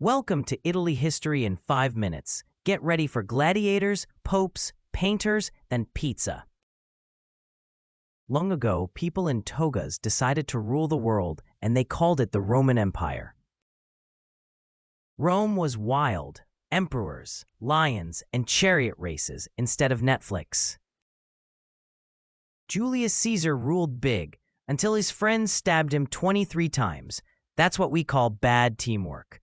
Welcome to Italy History in 5 minutes. Get ready for gladiators, popes, painters, then pizza. Long ago, people in togas decided to rule the world, and they called it the Roman Empire. Rome was wild, emperors, lions, and chariot races instead of Netflix. Julius Caesar ruled big until his friends stabbed him 23 times. That's what we call bad teamwork.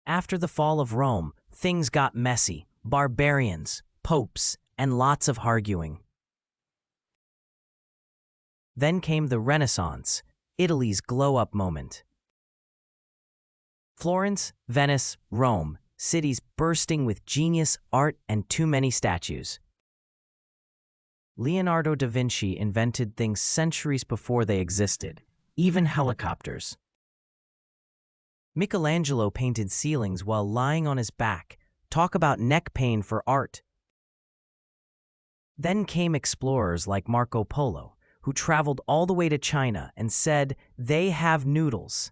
After the fall of Rome, things got messy. Barbarians, popes, and lots of arguing. Then came the Renaissance, Italy's glow-up moment. Florence, Venice, Rome, cities bursting with genius, art, and too many statues. Leonardo da Vinci invented things centuries before they existed, even helicopters. Michelangelo painted ceilings while lying on his back. Talk about neck pain for art. Then came explorers like Marco Polo, who traveled all the way to China and said, "They have noodles."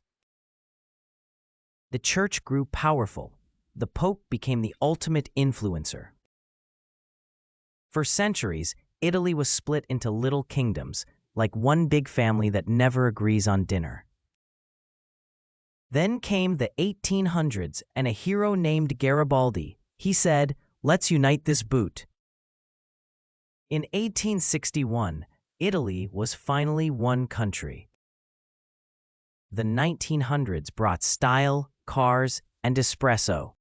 The church grew powerful. The Pope became the ultimate influencer. For centuries, Italy was split into little kingdoms, like one big family that never agrees on dinner. Then came the 1800s and a hero named Garibaldi. He said, "Let's unite this boot." In 1861, Italy was finally one country. The 1900s brought style, cars, and espresso.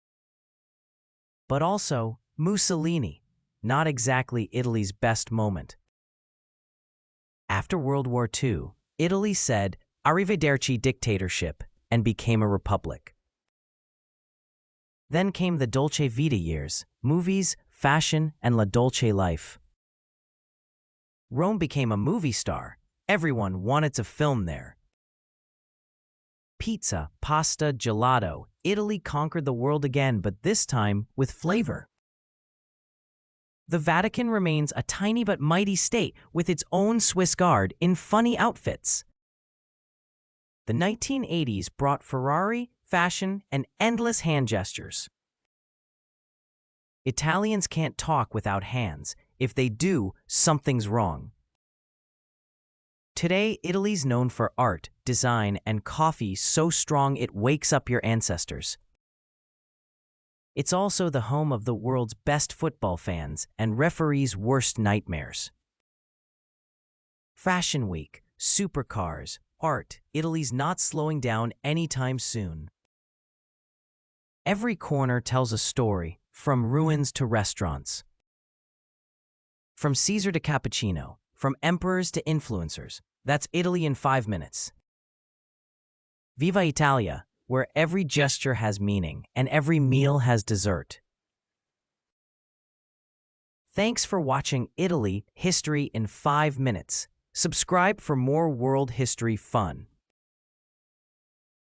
But also Mussolini, not exactly Italy's best moment. After World War II, Italy said, "Arrivederci dictatorship," and became a republic. Then came the Dolce Vita years, movies, fashion, and La Dolce life. Rome became a movie star. Everyone wanted to film there. Pizza, pasta, gelato. Italy conquered the world again, but this time with flavor. The Vatican remains a tiny but mighty state with its own Swiss Guard in funny outfits. The 1980s brought Ferrari, fashion, and endless hand gestures. Italians can't talk without hands. If they do, something's wrong. Today, Italy's known for art, design, and coffee so strong it wakes up your ancestors. It's also the home of the world's best football fans and referees' worst nightmares. Fashion Week, supercars, art. Italy's not slowing down anytime soon. Every corner tells a story, from ruins to restaurants. From Caesar to cappuccino, from emperors to influencers. That's Italy in 5 minutes. Viva Italia, where every gesture has meaning and every meal has dessert. Thanks for watching Italy History in 5 minutes. Subscribe for more world history fun.